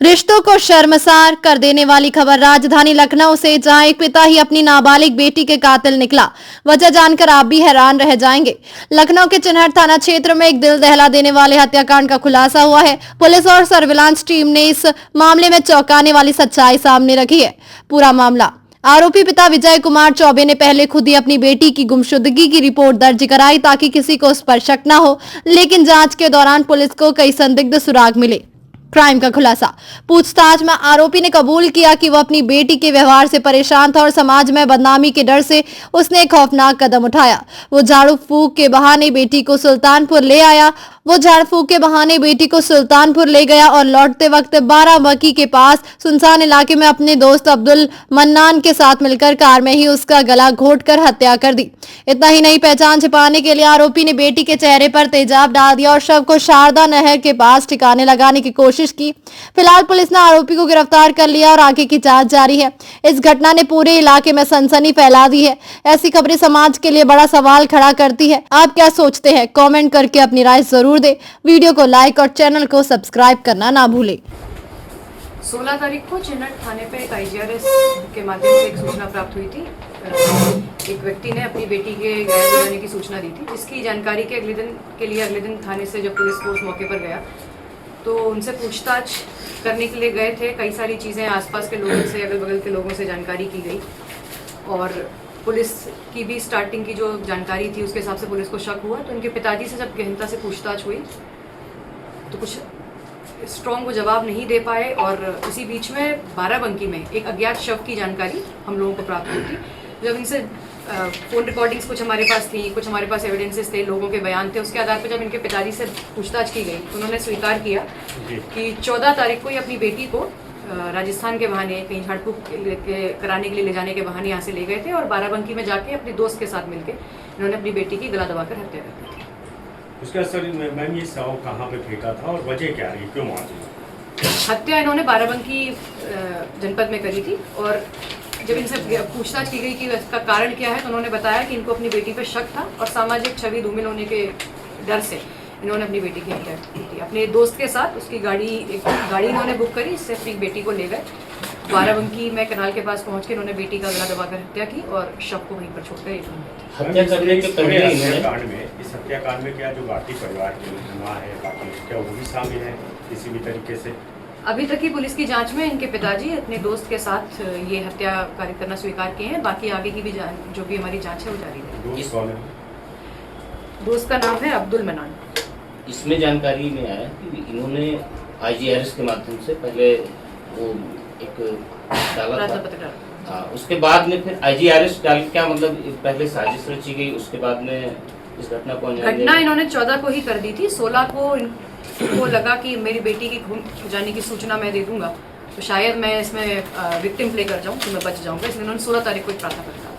रिश्तों को शर्मसार कर देने वाली खबर राजधानी लखनऊ से, जहां एक पिता ही अपनी नाबालिग बेटी के कातिल निकला। वजह जानकर आप भी हैरान रह जाएंगे। लखनऊ के चिन्हट थाना क्षेत्र में एक दिल दहला देने वाले हत्याकांड का खुलासा हुआ है। पुलिस और सर्विलांस टीम ने इस मामले में चौंकाने वाली सच्चाई सामने रखी है। पूरा मामला, आरोपी पिता विजय कुमार चौबे ने पहले खुद ही अपनी बेटी की गुमशुदगी की रिपोर्ट दर्ज कराई ताकि किसी को उस पर शक न हो, लेकिन जांच के दौरान पुलिस को कई संदिग्ध सुराग मिले। क्राइम का खुलासा, पूछताछ में आरोपी ने कबूल किया कि वह अपनी बेटी के व्यवहार से परेशान था और समाज में बदनामी के डर से उसने एक खौफनाक कदम उठाया। वो झाड़ू फूंक के बहाने बेटी को सुल्तानपुर ले गया और लौटते वक्त बाराबंकी के पास सुनसान इलाके में अपने दोस्त अब्दुल मन्नान के साथ मिलकर कार में ही उसका गला घोंटकर हत्या कर दी। इतना ही नहीं, पहचान छिपाने के लिए आरोपी ने बेटी के चेहरे पर तेजाब डाल दिया और शव को शारदा नहर के पास ठिकाने लगाने की कोशिश की। फिलहाल पुलिस ने आरोपी को गिरफ्तार कर लिया और आगे की जांच जारी है। इस घटना ने पूरे इलाके में सनसनी फैला दी है। ऐसी खबरें समाज के लिए बड़ा सवाल खड़ा करती है। आप क्या सोचते हैं? कमेंट करके अपनी राय जरूर दें। वीडियो को लाइक और चैनल को सब्सक्राइब करना ना भूलें। 16 तारीख को चिन्हट थाने पे एक IGRS के माध्यम से एक सूचना प्राप्त हुई थी। एक व्यक्ति ने अपनी बेटी के गायब हो जाने की सूचना दी थी, जिसकी जानकारी के अगले दिन थाने से जब पुलिस फोर्स मौके पर गया तो उनसे पूछताछ करने के लिए गए थे। कई सारी चीज़ें आसपास के लोगों से, अगल बगल के लोगों से जानकारी की गई और पुलिस की भी स्टार्टिंग की जो जानकारी थी उसके हिसाब से पुलिस को शक हुआ। तो उनके पिताजी से जब गहनता से पूछताछ हुई तो कुछ स्ट्रॉन्ग वो जवाब नहीं दे पाए और उसी बीच में बाराबंकी में एक अज्ञात शव की जानकारी हम लोगों को प्राप्त हुई थी। जब इनसे फ़ोन रिकॉर्डिंग्स कुछ हमारे पास थी, कुछ हमारे पास एविडेंसेस थे, लोगों के बयान थे, उसके आधार पर जब इनके पिताजी से पूछताछ की गई उन्होंने स्वीकार किया कि 14 तारीख को ये अपनी बेटी को राजस्थान के बहाने कहीं झाड़ फूंक कराने के लिए ले जाने के बहाने यहाँ से ले गए थे और बाराबंकी में जाके अपने दोस्त के साथ मिलकर इन्होंने अपनी बेटी की गला दबाकर हत्या कर दी थी। उसके असर मैम ये शव कहाँ पे फेंका था और वजह क्या रही, क्यों मार दी? हत्या इन्होंने बाराबंकी जनपद में करी थी और जब इनसे पूछताछ की गई कि इसका कारण क्या है तो उन्होंने बताया कि इनको अपनी बेटी पर शक था और सामाजिक छवि धूमिल होने के डर से इन्होंने अपनी बेटी की हत्या की थी। अपने दोस्त के साथ उसकी गाड़ी इन्होंने बुक करी, इससे अपनी बेटी को ले गए। बाराबंकी में कनाल के पास पहुंच के इन्होंने बेटी का गला दबाकर हत्या की और शव को वहीं पर छोड़कर एक हत्या करने के पहले इस हत्याकांड में क्या जो बाकी परिवार की माँ है, बाकी क्या वो भी शामिल है किसी भी तरीके से? अभी तक की पुलिस की जांच में इनके पिताजी अपने दोस्त के साथ ये हत्या कार्य करना स्वीकार किए हैं। बाकी आगे की भी जो भी हमारी जांच है वो जारी है। दोस्त का नाम है अब्दुल मन्नान। इसमें जानकारी में आया कि इन्होंने IGRS के माध्यम से पहले वो एक डाला था। हाँ, उसके बाद में फिर IGRS डाल, क्या मतलब पहले साजिश रची गई, उसके बाद में इस घटना को घटना इन्होंने 14 को ही कर दी थी। 16 को लगा कि मेरी बेटी की गुम जाने की सूचना मैं दे दूंगा तो शायद मैं इसमें विक्टिम प्ले कर जाऊं तो मैं बच जाऊंगा, इसलिए उन्होंने 16 तारीख को एक प्रार्थना कर दिया।